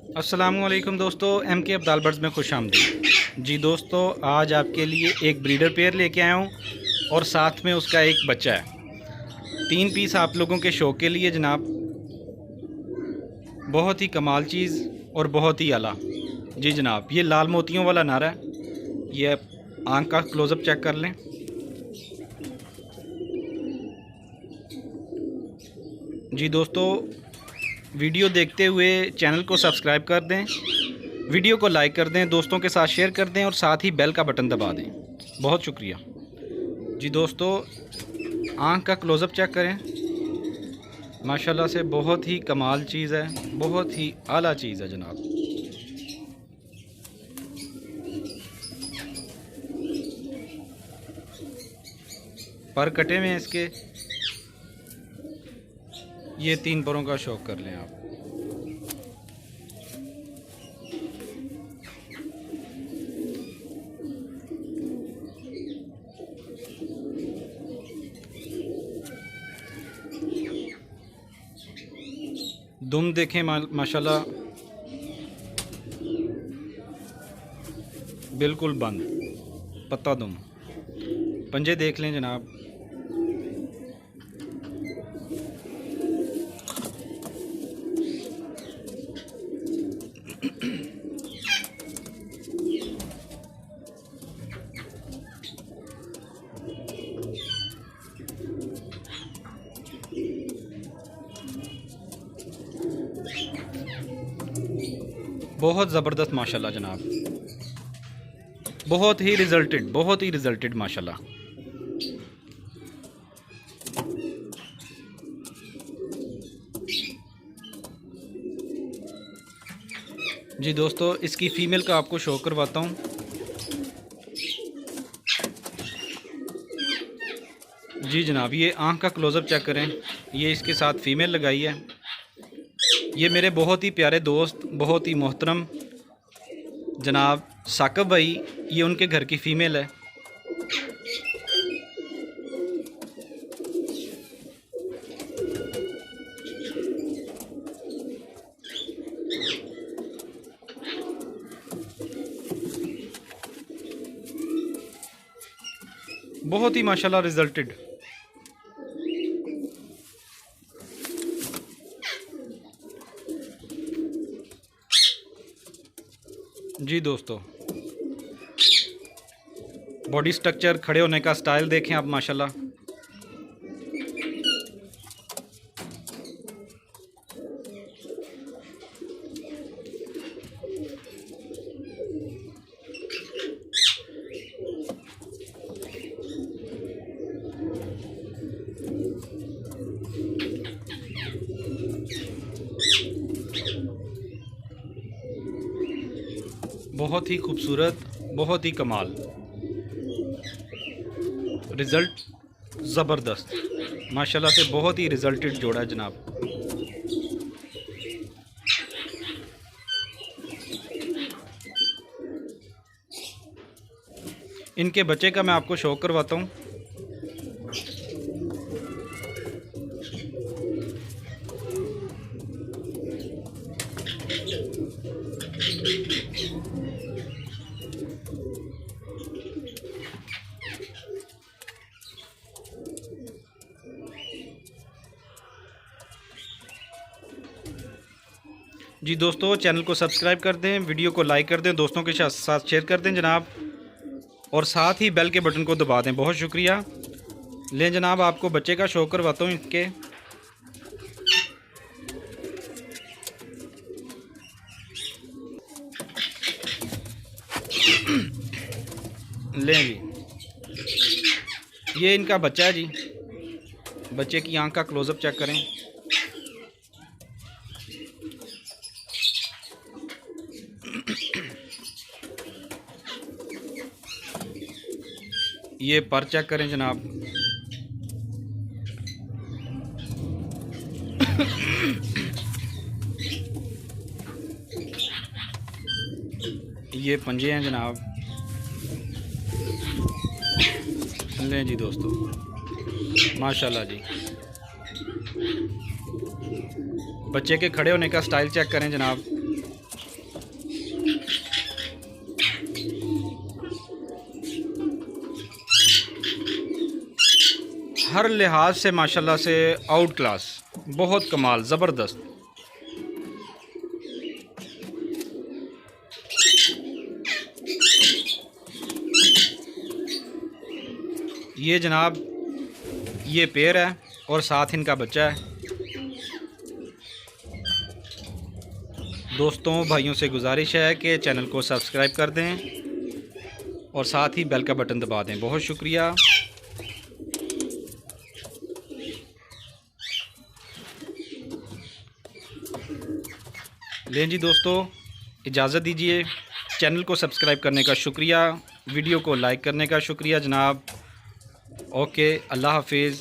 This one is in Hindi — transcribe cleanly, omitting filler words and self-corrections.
अस्सलामुअलैकुम दोस्तों, एम के अब्दाल बर्ड्स में खुश आमदीद। जी दोस्तों, आज आपके लिए एक ब्रीडर पेयर लेके आया हूँ और साथ में उसका एक बच्चा है। 3 पीस आप लोगों के शौक़ के लिए जनाब। बहुत ही कमाल चीज़ और बहुत ही आला। जी जनाब, ये लाल मोतियों वाला नारा है। ये आँख का क्लोज़अप चेक कर लें। जी दोस्तों, वीडियो देखते हुए चैनल को सब्सक्राइब कर दें, वीडियो को लाइक कर दें, दोस्तों के साथ शेयर कर दें और साथ ही बेल का बटन दबा दें। बहुत शुक्रिया। जी दोस्तों, आँख का क्लोज़अप चेक करें। माशाल्लाह से बहुत ही कमाल चीज़ है, बहुत ही आला चीज़ है जनाब। पर कटे में इसके ये 3 परों का शौक़ कर लें आप। दुम देखें माशाल्लाह बिल्कुल बंद, पत्ता दुम। पंजे देख लें जनाब। बहुत ज़बरदस्त माशाल्लाह जनाब, बहुत ही रिज़ल्टेड माशाल्लाह। जी दोस्तों, इसकी फ़ीमेल का आपको शो करवाता हूँ। जी जनाब, ये आँख का क्लोज़अप चेक करें। ये इसके साथ फ़ीमेल लगाई है। ये मेरे बहुत ही प्यारे दोस्त, बहुत ही मोहतरम जनाब साकिब भाई, ये उनके घर की फ़ीमेल है। बहुत ही माशाल्लाह रिज़ल्टेड। जी दोस्तों, बॉडी स्ट्रक्चर, खड़े होने का स्टाइल देखें आप माशाल्लाह। बहुत ही खूबसूरत, बहुत ही कमाल, रिज़ल्ट ज़बरदस्त माशाल्लाह से। बहुत ही रिज़ल्टेड जोड़ा है जनाब। इनके बच्चे का मैं आपको शो करवाता हूँ। जी दोस्तों, चैनल को सब्सक्राइब कर दें, वीडियो को लाइक कर दें, दोस्तों के साथ शेयर कर दें जनाब और साथ ही बेल के बटन को दबा दें। बहुत शुक्रिया। लें जनाब, आपको बच्चे का शो करवाता हूँ इनके। लें जी, ये इनका बच्चा है जी। बच्चे की आँख का क्लोज़अप चेक करें। ये पर चेक करें जनाब। ये पंजे हैं जनाब। लें जी दोस्तों, माशाल्लाह जी। बच्चे के खड़े होने का स्टाइल चेक करें जनाब। हर लिहाज से माशाल्लाह से आउट क्लास, बहुत कमाल, ज़बरदस्त। ये जनाब ये पेयर है और साथ इनका बच्चा है। दोस्तों भाइयों से गुजारिश है कि चैनल को सब्सक्राइब कर दें और साथ ही बेल का बटन दबा दें। बहुत शुक्रिया। लें जी दोस्तों, इजाज़त दीजिए। चैनल को सब्सक्राइब करने का शुक्रिया, वीडियो को लाइक करने का शुक्रिया जनाब। ओके, अल्लाह हाफिज़।